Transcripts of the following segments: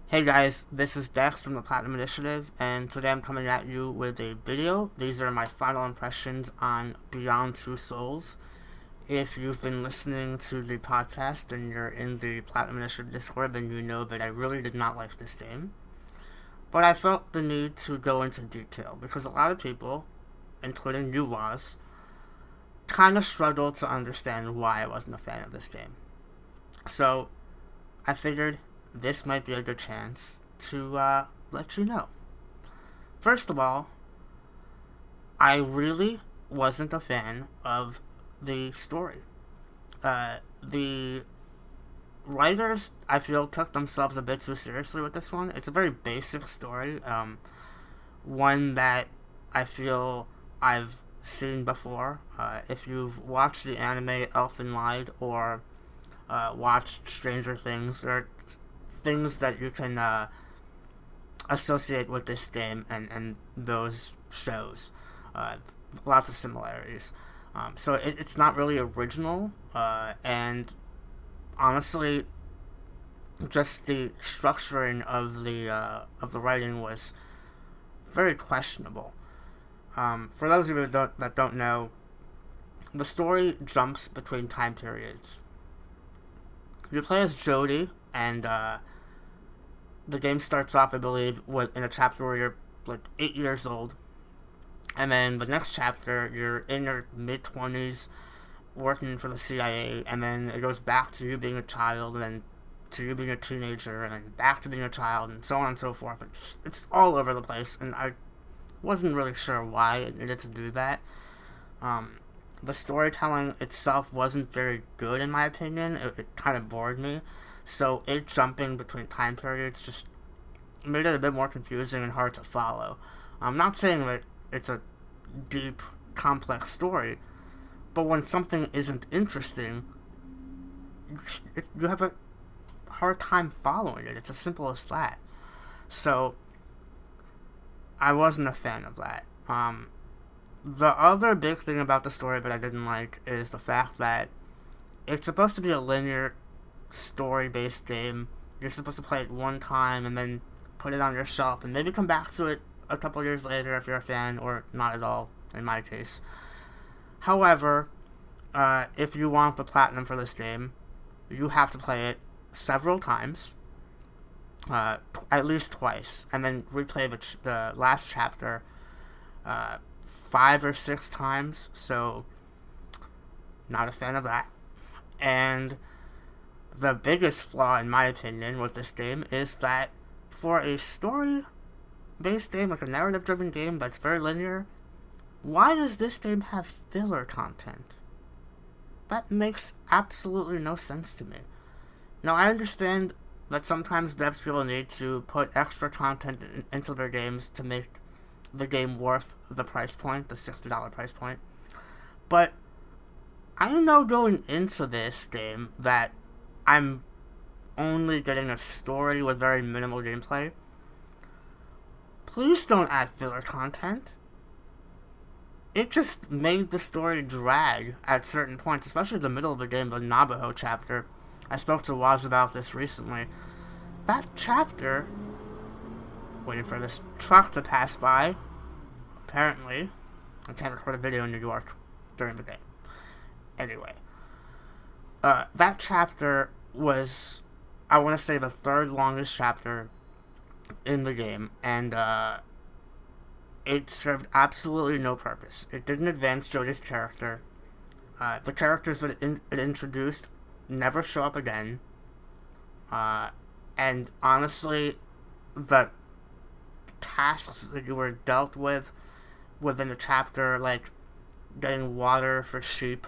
Hey guys, this is Dex from the Platinum Initiative, and today I'm coming at you with a video. These are my final impressions on Beyond Two Souls. If you've been listening to the podcast and you're in the Platinum Initiative Discord, then you know that I really did not like this game. But I felt the need to go into detail because a lot of people, including you, was kind of struggled to understand why I wasn't a fan of this game. So I figured this might be a good chance to let you know. First of all, I really wasn't a fan of the story. The writers, I feel, took themselves a bit too seriously with this one. It's a very basic story, one that I feel I've seen before. If you've watched the anime Elfen Lied or watched Stranger Things, there are things that you can associate with this game and those shows. Lots of similarities. So it's not really original, and honestly, just the structuring of the writing was very questionable. For those of you that don't know, the story jumps between time periods. You play as Jodie, and the game starts off, I believe, in a chapter where you're like 8 years old, and then the next chapter you're in your mid-20s, working for the CIA, and then it goes back to you being a child, and then to you being a teenager, and then back to being a child, and so on and so forth. It's all over the place, and I wasn't really sure why it needed to do that. The storytelling itself wasn't very good, in my opinion. It kind of bored me. So it jumping between time periods just made it a bit more confusing and hard to follow. I'm not saying that it's a deep, complex story, but when something isn't interesting, you have a hard time following it. It's as simple as that. So I wasn't a fan of that. The other big thing about the story that I didn't like is the fact that it's supposed to be a linear story-based game. You're supposed to play it one time and then put it on your shelf and maybe come back to it a couple years later if you're a fan, or not at all in my case. However, if you want the platinum for this game, you have to play it several times, at least twice, and then replay the last chapter 5 or 6 times. So, not a fan of that. And the biggest flaw, in my opinion, with this game is that for a story-based game, like a narrative-driven game that's very linear, why does this game have filler content? That makes absolutely no sense to me. Now, I understand that sometimes devs feel a need to put extra content into their games to make the game worth the price point, the $60 price point. But I know going into this game that I'm only getting a story with very minimal gameplay. Please don't add filler content. It just made the story drag at certain points, especially the middle of the game, the Navajo chapter. I spoke to Waz about this recently. That chapter, waiting for this truck to pass by, apparently, I can't record a video in New York during the day. Anyway, that chapter was, I want to say, the third longest chapter in the game, and it served absolutely no purpose. It didn't advance Jodie's character. The characters that it introduced never show up again, and honestly, the tasks that you were dealt with within the chapter, like getting water for sheep,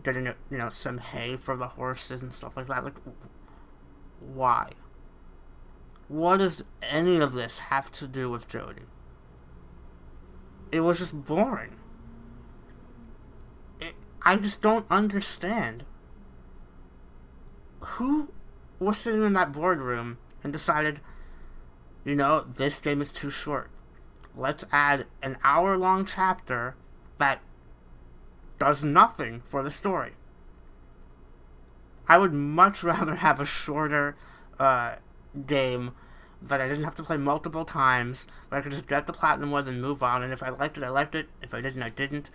getting some hay for the horses and stuff like that. Like, why? What does any of this have to do with Jodie? It was just boring. I just don't understand who was sitting in that boardroom and decided, this game is too short. Let's add an hour-long chapter that does nothing for the story. I would much rather have a shorter game that I didn't have to play multiple times, but I could just get the platinum with and move on, and if I liked it, I liked it, if I didn't, I didn't,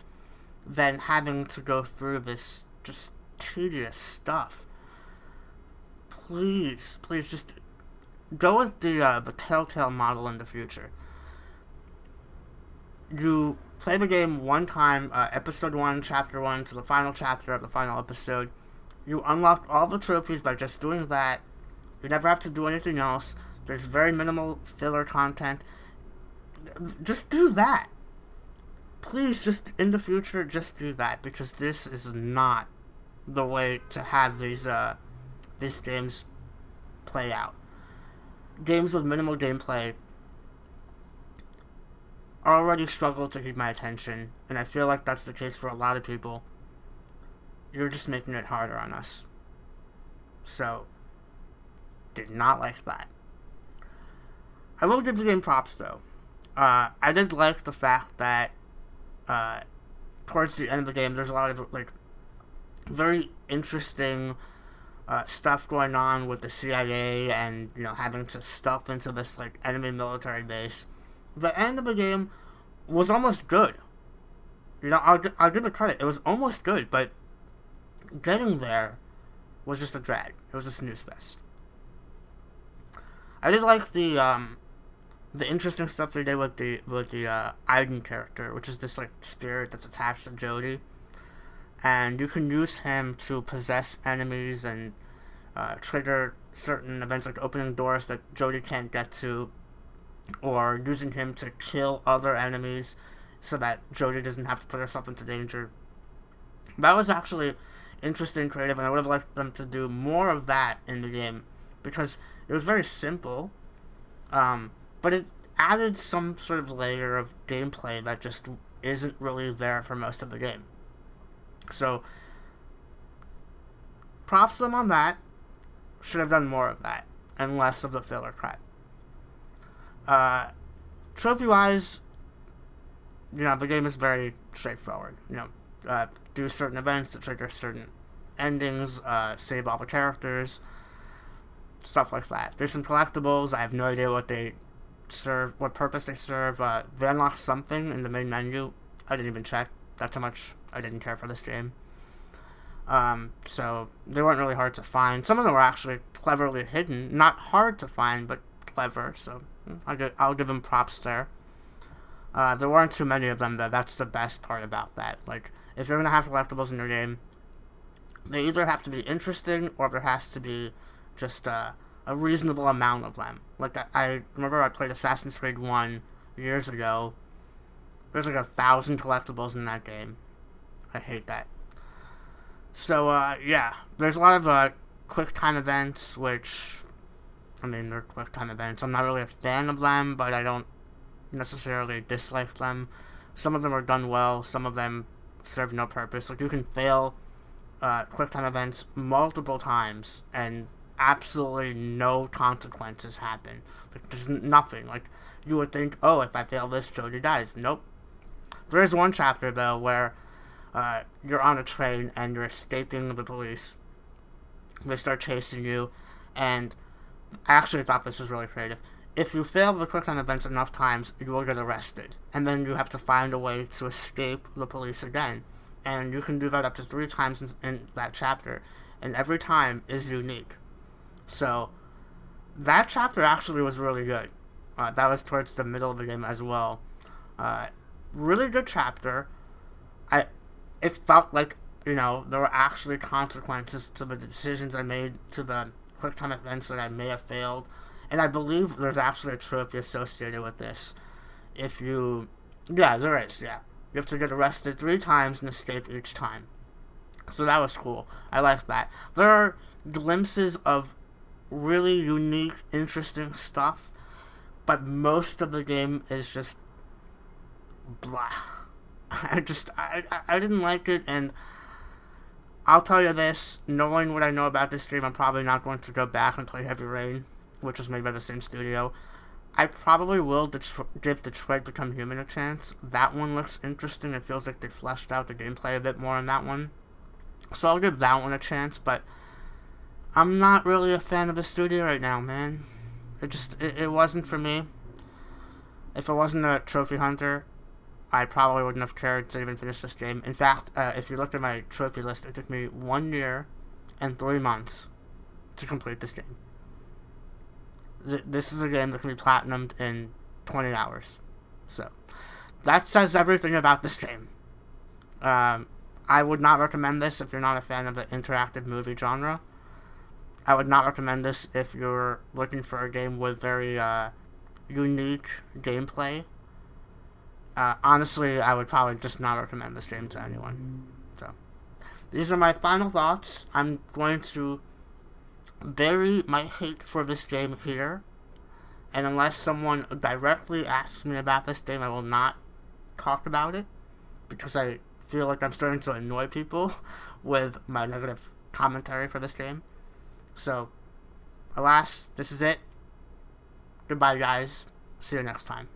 than having to go through this just tedious stuff. Please, just go with the Telltale model in the future. You play the game one time, episode 1, chapter 1, to the final chapter of the final episode. You unlock all the trophies by just doing that. You never have to do anything else. There's very minimal filler content. Just do that. Please, just in the future, just do that, because this is not the way to have these games play out. Games with minimal gameplay already struggle to keep my attention, and I feel like that's the case for a lot of people. You're just making it harder on us. So, did not like that. I will give the game props, though. I did like the fact that towards the end of the game, there's a lot of like very interesting stuff going on with the CIA and, you know, having to stuff into this like enemy military base. The end of the game was almost good. You know, I'll give it credit. It was almost good, but getting there was just a drag. It was a snooze fest. I did like the interesting stuff they did with the Aiden character, which is this like spirit that's attached to Jodie, and you can use him to possess enemies and trigger certain events, like opening doors that Jodie can't get to, or using him to kill other enemies so that Jodie doesn't have to put herself into danger. That was actually interesting, creative, and I would have liked them to do more of that in the game, because it was very simple, but it added some sort of layer of gameplay that just isn't really there for most of the game. So, props to them on that. Should have done more of that, and less of the filler crap. Trophy-wise, you know, the game is very straightforward. You know, do certain events to trigger certain endings, save all the characters, stuff like that. There's some collectibles. I have no idea what they serve, what purpose they serve. They unlock something in the main menu. I didn't even check. That's how much I didn't care for this game. So they weren't really hard to find. Some of them were actually cleverly hidden. Not hard to find, but clever. So I'll give them props there. There weren't too many of them, though. That's the best part about that. Like, if you're gonna have collectibles in your game, they either have to be interesting, or there has to be just a reasonable amount of them. Like, I remember I played Assassin's Creed 1 years ago. There's like 1,000 collectibles in that game. I hate that. So, yeah. There's a lot of quick time events, which, I mean, they're quick time events. I'm not really a fan of them, but I don't necessarily dislike them. Some of them are done well, some of them serve no purpose. Like, you can fail quick time events multiple times, and absolutely no consequences happen. Like, there's nothing. Like, you would think, oh, if I fail this, Jodie dies. Nope. There is one chapter, though, where you're on a train and you're escaping the police. They start chasing you, and I actually thought this was really creative. If you fail the quick time events enough times, you will get arrested, and then you have to find a way to escape the police again. And you can do that up to 3 times in that chapter, and every time is unique. So, that chapter actually was really good. That was towards the middle of the game as well. Really good chapter. It felt like, you know, there were actually consequences to the decisions I made, to the quick time events that I may have failed. And I believe there's actually a trophy associated with this. If you... Yeah, there is, yeah. You have to get arrested 3 times and escape each time. So that was cool. I like that. There are glimpses of really unique, interesting stuff, but most of the game is just blah. I didn't like it, and I'll tell you this, knowing what I know about this game, I'm probably not going to go back and play Heavy Rain, which was made by the same studio. I probably will give Detroit Become Human a chance. That one looks interesting. It feels like they fleshed out the gameplay a bit more on that one. So I'll give that one a chance, but I'm not really a fan of the studio right now, man. It wasn't for me. If it wasn't a trophy hunter, I probably wouldn't have cared to even finish this game. In fact, if you look at my trophy list, it took me 1 year and 3 months to complete this game. This is a game that can be platinumed in 20 hours. So, that says everything about this game. I would not recommend this if you're not a fan of the interactive movie genre. I would not recommend this if you're looking for a game with very unique gameplay. Honestly, I would probably just not recommend this game to anyone. So, these are my final thoughts. I'm going to bury my hate for this game here, and unless someone directly asks me about this game, I will not talk about it, because I feel like I'm starting to annoy people with my negative commentary for this game. So, alas, this is it. Goodbye, guys. See you next time.